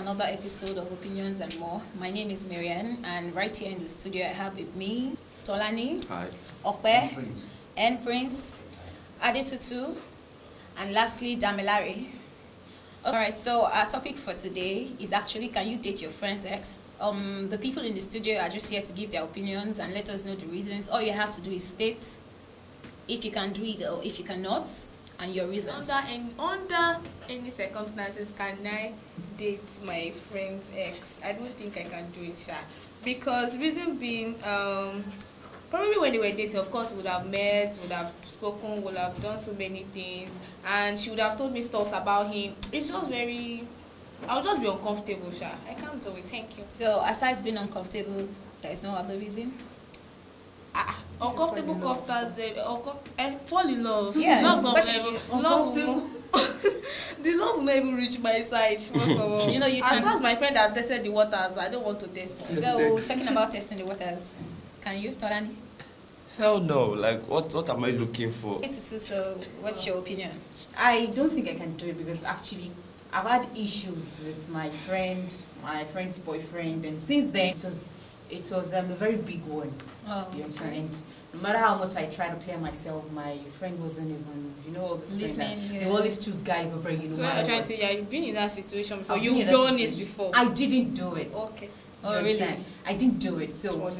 another episode of Opinions and More. My name is Marianne, and right here in the studio I have with me Tolani, Hi. Okpe, N Prince, Adetutu, and lastly Damilare. Alright, so our topic for today is actually, can you date your friend's ex? The people in the studio are just here to give their opinions and let us know the reasons. All you have to do is state if you can do it or if you cannot, and your reasons. Under any circumstances can I date my friend's ex? I don't think I can do it, Sha. Because reason being, probably when they were dating, of course, would have met, would have spoken, would have done so many things, and she would have told me stuff about him. It's just very, I'll just be uncomfortable, Sha. I can't do it. Thank you. So aside being uncomfortable, there is no other reason? Uncomfortable cofters, fall in love. Yes. Love the love will not even reach my side, first of all. You know, as far as my friend has tested the waters, I don't want to test it. So, talking about testing the waters, can you, Tolani? Hell no. Like, what am I looking for? So, what's your opinion? I don't think I can do it because actually I've had issues with my friend's boyfriend, and since then it was a very big one. Oh, You understand? And no matter how much I try to clear myself, my friend wasn't even, all this listening. They always choose guys over you. So you're trying to say, you've been in that situation before. I've been in You've that done it situation. before. I didn't do it. Okay. Oh, You really? understand? I didn't do it. So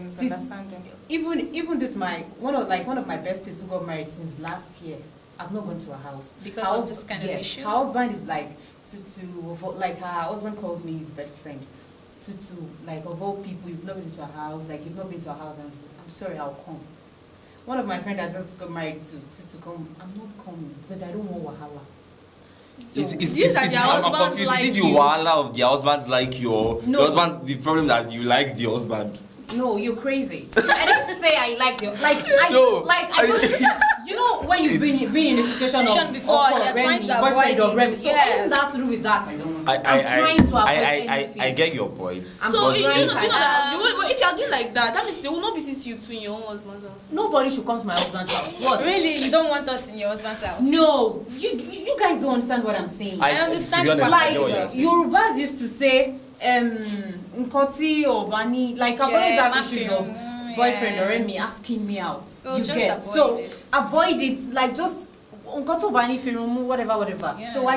even this one of my besties who got married since last year, I've not gone to her house Because of this kind of issue? Her husband is like like her husband calls me his best friend. Like, of all people, you've not been to her house, like you've not been to her house, and I'm sorry, I'll come. One of my friends I just got married to come. I'm not coming because I don't want wahala. So, I'm husbands confused. like Is it the you? wahala of the husbands like you, or No. the problem that you like the husband? no, you're crazy. I didn't say I like them. I don't. When you've been in a situation before, you're trying to avoid it. Remy, so anything that has to do with that, I'm trying to avoid anything. I get your point. I'm So But you right. know that if you are doing like that, that means they will not visit you too in your own husband's house. Nobody should come to my husband's house. What? Really? You don't want us in your husband's house? No, you guys don't understand what I'm saying. I understand to be honest, I Like get what you're saying. Yorubas used to say, Nkoti or Bani. Like, I've always had issues of boyfriend or me asking me out. So you just get avoid it. Avoid it. Like, just Nkoto Bani Firumu, whatever. Yeah. So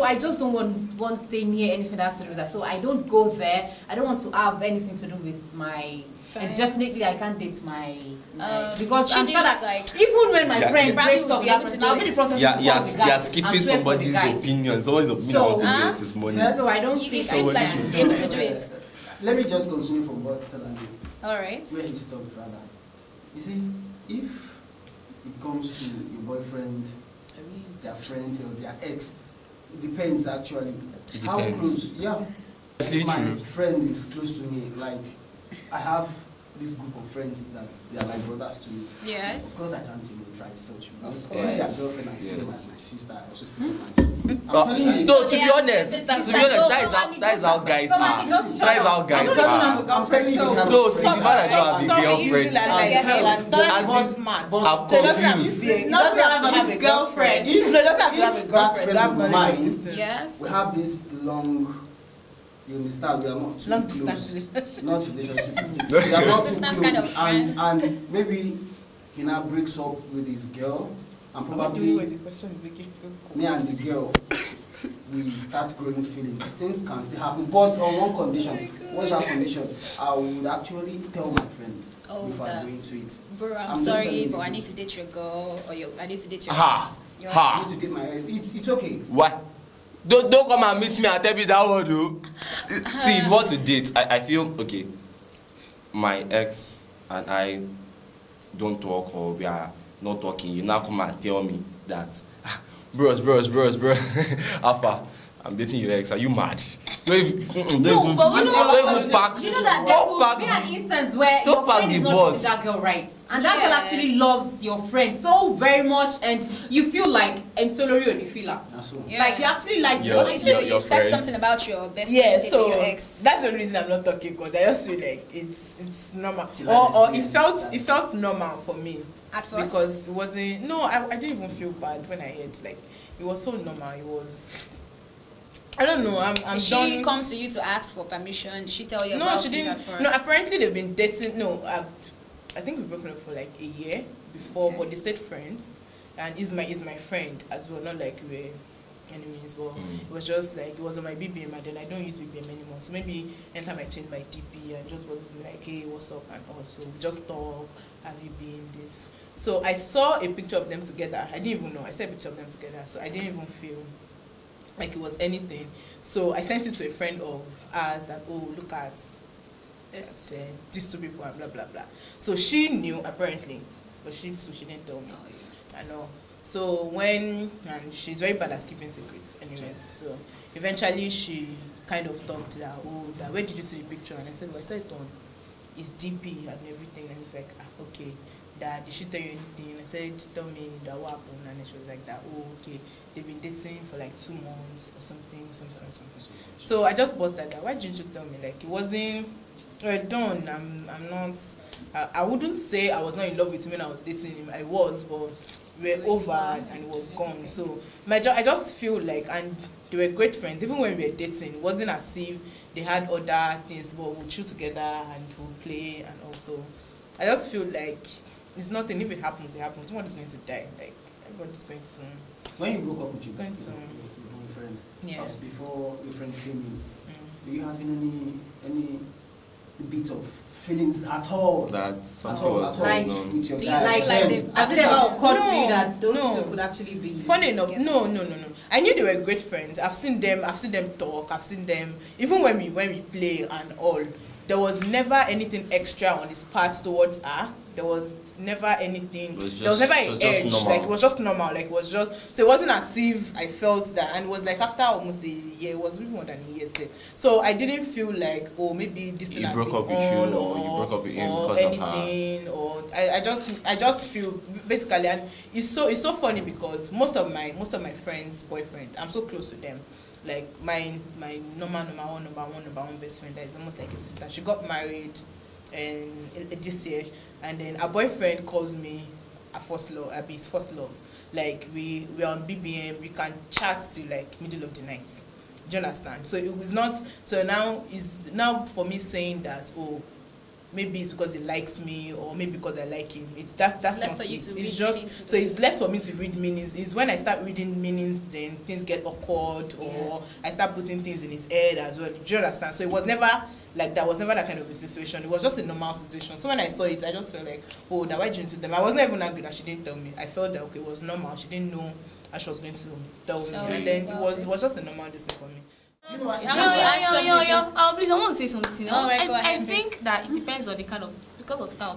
I just don't want to stay near anything that has to do with that. So I don't go there. I don't want to have anything to do with my. And definitely I can't date my because I'm sure that even when my friend breaks up, I'll be the process You're skipping somebody's opinion. Somebody's opinion about this is money. So I don't think It seems like you're able to do it. Let me just continue from what Tolani, Alright. where he stopped rather. You see, if it comes to your boyfriend, their friend or their ex, it depends actually. It How depends. close? Yeah. Actually My true. friend is close to me. Like, I have this group of friends that they are like brothers to me. Yes. Of course, I can't try such because Of their course. girlfriend, I see them Yes. as my sister. I also see them as. I'm telling you. No, to they be are- honest, it's that is how guys So, are. it doesn't That is show. how guys I'm not are. having a I'm telling you, girlfriend, they have No, see, the friends. man I don't have a girlfriend. I'm confused. girlfriend. If No, it doesn't have to have a that girlfriend to friend have of knowledge mine, of this thing. Yes. we have this long, you understand, we are not too Long close. distance Not relationship. We are not too Distance close. kind of friends. And maybe he now breaks up with his girl, and What do you probably the question is making me and the girl, we start growing feelings. Things can still happen, but on one condition. What's that condition? I would actually tell my friend before I go into it. Bro, I'm just sorry, telling but you I this. need to date your girl, or I need to date your Ha. ex. Your Ha. I need to date my ex. It's okay. What? Don't come and meet me and tell me that word, though. See, if you want to date, I feel okay. My ex and I don't talk, or we are not talking. You now come and tell me that, bros, Alpha, I'm dating your ex. Are you mad? Don't even pack. You know that there will be an instance where your friend is not with that girl, right? And that girl Yes. actually loves your friend so very much, and you feel like Entolori or Nifila. That's all. Yeah. Like you actually like Yeah. Okay, so you your said friend. something about your best Yeah, friend dating so your ex. that's the reason I'm not talking, because I just feel like it's normal, Till I or it experience that. felt normal for me, At first. because it wasn't. No, I didn't even feel bad when I heard, like, it was so normal. It was I don't know. I'm Did she come to you to ask for permission? Did she tell you No, about she it didn't. at first? No, apparently they've been dating. No, I think we've broken up for like a year before, Okay. but they stayed friends, and is my friend as well. Not like we're enemies, but it was just like it was on my BBM, and then I don't use BBM anymore. So maybe anytime I change my DP, and just was like, hey, what's up, and all. So we just talk, and we be in this. So I saw a picture of them together. I didn't even know. I saw a picture of them together, so I didn't even feel like it was anything. So I sent it to a friend of ours that, oh, look at these two people and blah blah blah. So she knew apparently, but she didn't tell me. Oh, yeah. I know. So and she's very bad at keeping secrets anyways. So eventually she kind of thought that, oh, that where did you see the picture? And I said, well, I saw it on his DP and everything. And it's like, okay, Dad, did she tell you anything? I said, tell me that what happened. And she was like that, oh, okay, they've been dating for like 2 months or something. So I just paused that. Why didn't you tell me? Like, it wasn't done. I'm not. I wouldn't say I was not in love with him when I was dating him. I was, but we're over and it was gone. So I just feel like, and they were great friends. Even when we were dating, it wasn't as if they had other things, but we'll chill together and we'll play. And also, I just feel like it's nothing. If it happens, it happens. Nobody's going to die. Like, everybody's going to. When you broke up with your Going to. boyfriend, Yeah. that was before your friend came in. Do you have any bit of feelings at all? That something was Like, going on. With your Do you guy? feel like they've Has it ever occurred to No, you that those no. two could actually be? Funny enough, together? no. I knew they were great friends. I've seen them talk. I've seen them even when we play and all. There was never anything extra on his part towards her. There was never anything. There was never an edge. Like, it was just normal. Like, it was just. So it wasn't as if I felt that. And it was like after almost a year. It was even more than a year. So I didn't feel like, oh, maybe this thing He had broke been up with on you, or you broke up with him or because of her. anything, or I just feel basically, and it's so funny because most of my friends' boyfriend, I'm so close to them. Like my number one best friend that is almost like a sister. She got married this year, and then her boyfriend calls me his first love. Like we're on BBM, we can chat till like middle of the night. Do you understand? So it was not. So now for me saying that, oh, maybe it's because he likes me, or maybe because I like him. That's left not for you it. to It's read just meaning to so it's left for me to read meanings. It's when I start reading meanings, then things get awkward, or I start putting things in his head as well. Do you understand? So it was never like that. Was never that kind of a situation. It was just a normal situation. So when I saw it, I just felt like, oh, that why didn't you tell them? I wasn't even angry that she didn't tell me. I felt that okay, it was normal. She didn't know how she was going to tell me, Tell and you then about it was just a normal decision for me. Please, I want to ask something, please, I want to say something. All right, go I ahead, think that it depends on the kind of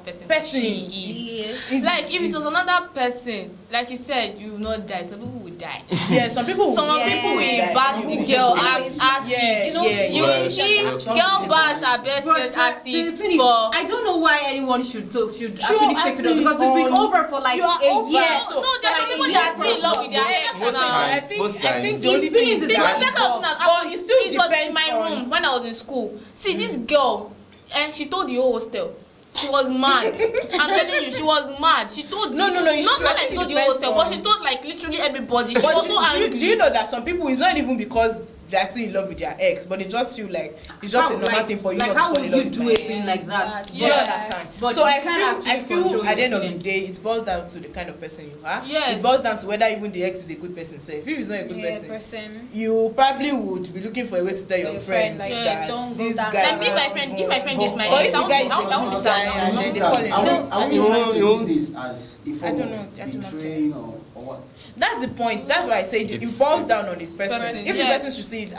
person Person. she is. Yes. Like if it was another person, like you said, you will not die. Some people will die. Yeah, some people will Yeah. bath the girl as Yes, You know, yes, you Well, will see yes. girl bath her best friend The acid thing is, for. I don't know why anyone should actually Sure, check it out, because we've been over for like You are a over. year. So, No, there's some people that are still in love with their ex Most now. times. I think the It only thing is Because that that's how soon as but it still it was in depends my on room when I was in school. See this girl, and she told the whole hostel. She was mad. I'm telling you, she was mad. She told No, it's not true. like she told the whole hostel, but she told like literally everybody. She But was so angry. do you know that some people, it's not even because they're still in love with their ex, but they just feel like it's just a normal thing for you like not how to fall would in love you with do my a ex. thing like that? Do you Yes. understand? But So you I can't feel actually control at the end your of the feelings. day, it boils down to the kind of person you are. Yes. It boils down to whether even the ex is a good person. So if he's not a good person. you probably would be looking for a way to tell your friend like, that don't go this down. guy. Like if my friend is my Or ex, if the guy is I won't a be good guy sad. and then they fall in Are we- love. are we trying to see this as a I form don't know. of I do not betraying or what? That's the point. That's why I say it It's- boils it's- down on the person. Person, If the yes. person should see it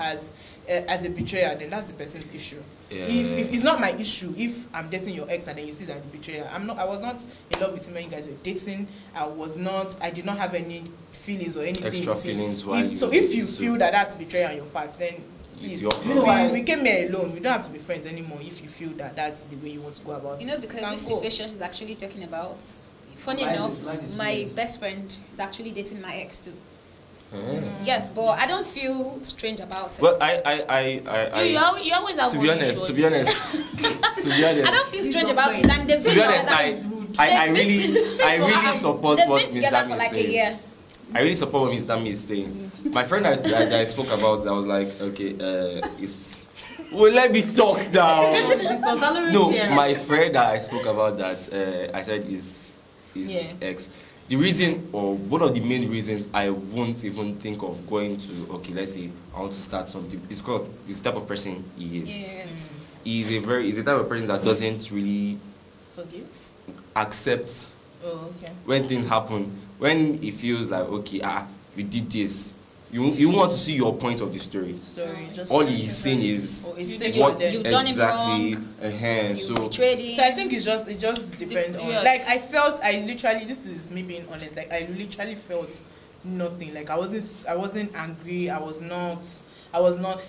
as a betrayer, then that's the person's issue. Yeah. If it's not my issue, if I'm dating your ex and then you see that the betrayer, I was not in love with him when you guys were dating. I did not have any feelings or anything. Extra feelings while If you you dating, so- feel that that's betrayal on your part, then It's please, your Do you know why? we came here alone. We don't have to be friends anymore. If you feel that that's the way you want to go about You know, it. because Can this go. situation she's actually talking about, funny Life is- enough, life is my weird. best friend is actually dating my ex too. Eh. Yes, but I don't feel strange about it. Well, You always have to one be honest, issue. to be honest, I don't feel strange not about fine. it, and they've to been be honest, together. I really support They've what been Ms. together Dami for is like a saying. year. I really support what Miss Dami is saying. My friend that I spoke about, I was like, okay, it's. Well, let me talk now. No, my friend that I spoke about that I said is ex. The reason, or one of the main reasons, I won't even think of going to, okay, let's say I want to start something. It's because this type of person he is. Yes. He's a type of person that doesn't really Forgive? accept Oh, okay. when things happen. When he feels like, okay, you did this, you want to see your point of the story. All he's saying is you've done him wrong. You So I think it just depends on. Like I literally, this is me being honest. Like I literally felt nothing. Like I wasn't angry. I was not.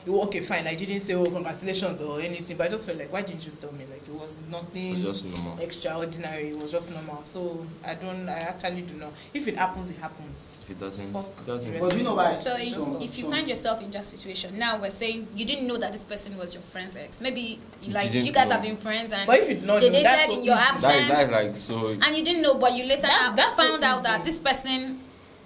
Okay, fine. I didn't say, oh, congratulations or anything, but I just felt like, why didn't you tell me? Like it was nothing. It was just normal. Extraordinary. It was just normal. So I actually do not. If it happens, it happens. If it doesn't, it doesn't. But you know why? So if you find yourself in that situation, now we're saying you didn't know that this person was your friend's ex. Maybe like you guys have been friends and but if you know, they dated that's in your absence. That's like so. And you didn't know, but you later That's found so out that easy. this person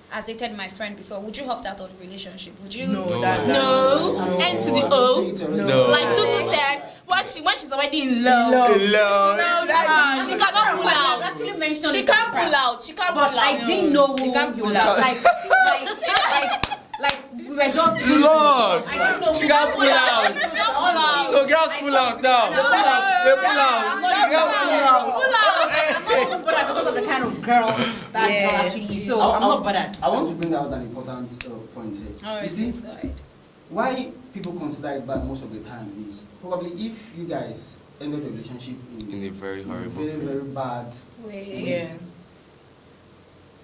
has dated my friend before. Would you opt out of the relationship? Would you? No. End to the O. No. Like Suzu said, when she's already in love, she cannot pull out. Actually mentioned She can't pull out. She can't pull out. I didn't know who You can't he pull was. out. Like we were just. Lord, I don't know. she can't pull out. She can't pull out. So girls pull out now. They pull out. Girls pull out. Pull out. I'm not bothered because of the kind of girl that girl actually is. So I'm not bothered. I want to bring out an important point here. Alright, You see, please go ahead. why people consider it bad most of the time is probably if you guys ended the relationship In a very horrible very, way. very bad. Wait. Yeah.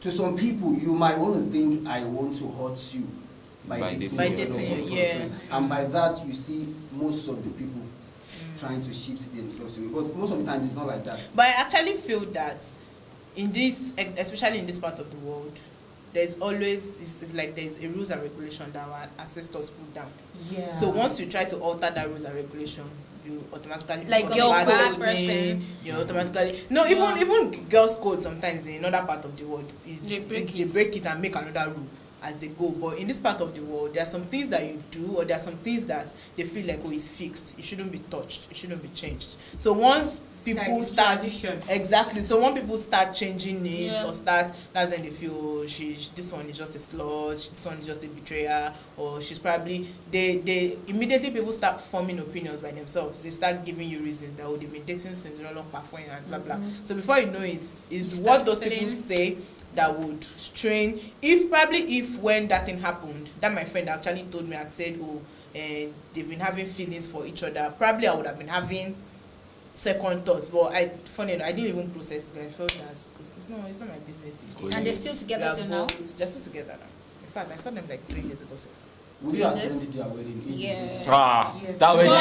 To some people, you might want to think I want to hurt you by By dating dating your you, girlfriend. yeah. And by that, you see most of the people trying to shift themselves away. But most of the time, it's not like that. But I actually feel that in this, especially in this part of the world, there's always it's like there's a rules and regulation that our ancestors put down. Yeah. So once you try to alter that rules and regulation, you automatically Like become girl a bad code person. person. You automatically even girls' code sometimes in another part of the world They break break it and make another rule as they go. But in this part of the world, there are some things that you do, or there are some things that they feel like, oh, it's fixed. It shouldn't be touched. It shouldn't be changed. So once people Like it's start tradition. exactly, so when people start changing it Yeah. or start, that's when they feel, oh, this one is just a slut, this one is just a betrayer, or she's probably they immediately people start forming opinions by themselves. They start giving you reasons that, oh, they've been dating since long performing and blah blah. So before you know it, is You what start those feeling- people say that would strain. If when that thing happened, that my friend actually told me and said, oh, and they've been having feelings for each other, probably I would have been having second thoughts. But funny enough, I didn't even process it. I felt that it's not my business. And they're still together till now? They're still together now. In fact, I saw them like 3 years ago. So. Would you attend their wedding? Yeah. Yes. That wedding,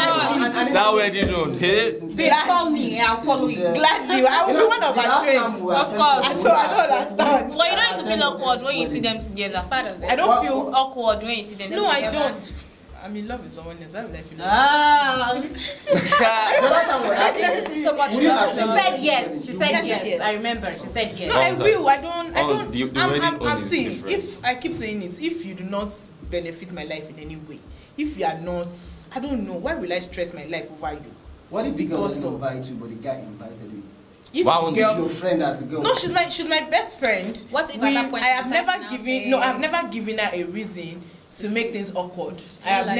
And that wedding, don't hey. Babe, call me. I'll follow you. Gladly, I will be one of our trains. Of course. So I don't understand. But you don't need to feel awkward when you see them together. It's part of it. I don't feel. Awkward when you see them No, I together. don't. I'm in love with someone else. Why would I feel? This is so much Would you love. She said yes. She said Yes, yes. yes. I remember. She said yes. No, I will. I don't. The wedding on I'm is seeing. different. If I keep saying it, if you do not benefit my life in any way, if you are not, I don't know. Why will I stress my life over you? What if the girl Because doesn't of- invite you, but the guy invited you? If Why the won't girl, Your friend as a girl. no, she's my best friend. What if at that point I she have decides never to now given say- no, I've never given her a reason to make things awkward. I have like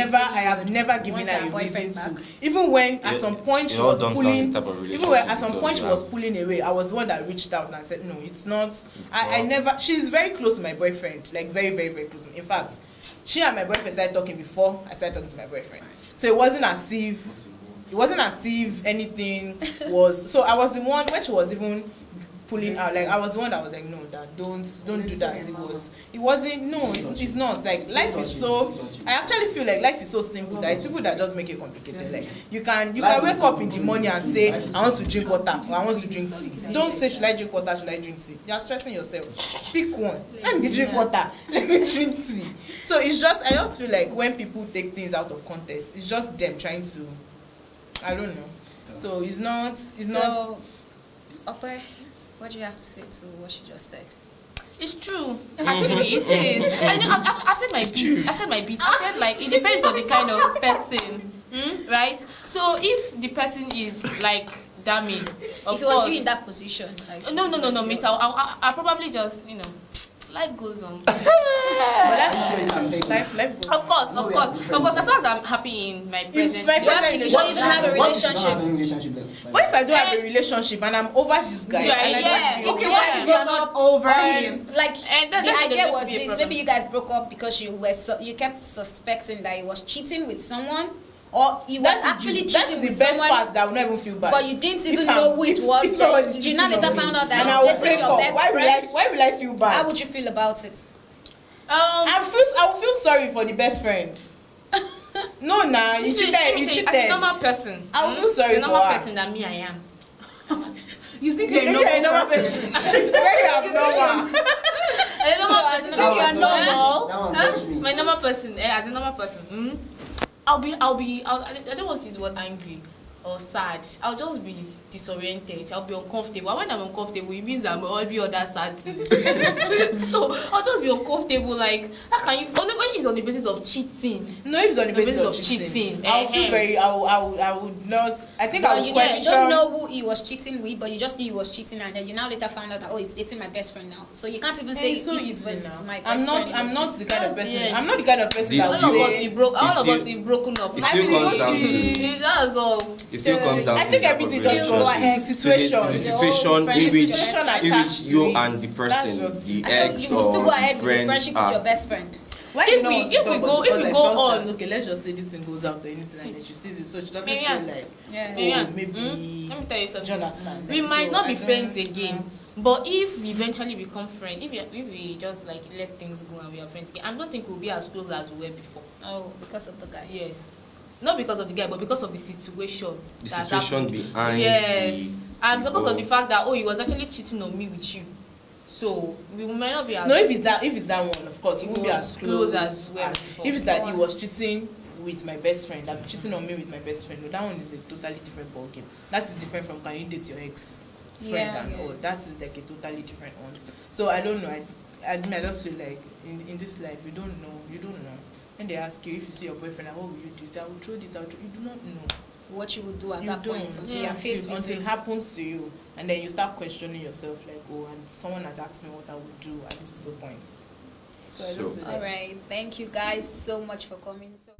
never given want her her a reason boyfriend to. back. Even when at some point she was pulling, even when at some point she was pulling away, I was the one that reached out and said, no, it's not. I never. She's very close to my boyfriend, like very, very, very close. In fact, she and my boyfriend started talking before I started talking to my boyfriend. So it wasn't as if anything was. So I was the one when she was even pulling out. Like I was the one that was like, no, that don't do that. It wasn't. No, it's not. Like life is so. I actually feel like life is so simple that it's people that just make it complicated. Like you can wake up in the morning and say, I want to drink water or I want to drink tea. Don't say, should I drink water, should I drink tea? You are stressing yourself. Pick one. Let me drink water. Let me drink tea. So I just feel like when people take things out of context, it's just them trying to, I don't know. So it's not. So, Ope, what do you have to say to what she just said? It's true. Actually, it is. I know. I've said my beats. I said my beats. I said like it depends on the kind of person, right? So if the person is like damaged, If it was you in that position, like, no, mate. I'll probably just life goes on. But that's sure you can take Life goes Of course. As long as I'm happy in my present. if you don't even have a relationship. What if I don't have a relationship and I'm over this guy? Yeah. If you Yeah. guys broke up over him, like And the that's idea going to was be a this: problem. maybe you guys broke up because you kept suspecting that he was cheating with someone, or he was actually cheating that's with the best someone. part that I will not even feel bad. But you didn't If even I'm- know who it if was. somebody Did you not cheating later on me found out and I that will he was dating break your up, best why friend? will I feel bad? How would you feel about it? I will feel sorry for the best friend. No, nah, you cheated. As a normal person, I will feel sorry the for normal her. person that me I am. You think You're a normal person. Very abnormal. As a normal So, as person, a normal person, normal. That one touched me. My normal person, as a normal person, I don't want to use the word angry or sad. I'll just be disoriented. I'll be uncomfortable. When I'm uncomfortable, it means I'm every other sad thing. So I'll just be uncomfortable. Like, how can you? When it's on the basis of cheating. No, if it's on the basis of cheating, cheating, I will feel very. I would not. I think I But would you question. don't know who he was cheating with, but you just knew he was cheating, and then you now later found out that he's dating my best friend now. So you can't even say It's so if it easy was now. my best I'm not. friend. I'm not the kind of That's person. the I'm not the kind of person The- that All would of us say. we broke. All of still- us we broken up. It still comes down to. That's all. It still comes down I to think the everything type of just Still go goes ahead. to the situation. to the The situation whole in friendship which with your best friend. you and the person, just the So ex you will still go or ahead with the friend friendship with your are. best friend. Why If you don't we- want to if talk we about go- it? if we Because go I felt on- that, okay, let's just say this thing goes out or anything and then she sees it, so she doesn't Marian. feel like, Yeah. Marian, maybe. let me tell you something. Jonathan. We Like, might so not I be don't friends again, understand. but if we eventually become friends, if we just like let things go and we are friends again, I don't think we'll be as close as we were before. Oh, because of the guy. Yes, not because of the guy, but because of the situation. The that situation happened. behind Yes, and because of the oh. fact that he was actually cheating on me with you, so we might not be as. No, if it's that one, of course, it won't be as close as well before. if it's that he was cheating with my best friend, I'm cheating on me with my best friend. No, that one is a totally different ball game. That is different from can you date your ex friend Yeah, and yeah. all. That is like a totally different one. So I don't know. I just feel like in this life you don't know. When they ask you if you see your boyfriend, what will you do? You say, I will throw this out. You do not know. What you would do at You that don't. point until you are faced with Until it. it happens to you, and then you start questioning yourself, like, oh, and someone had asked me what I would do at this is the point. So I just feel like All right. Thank you guys so much for coming. So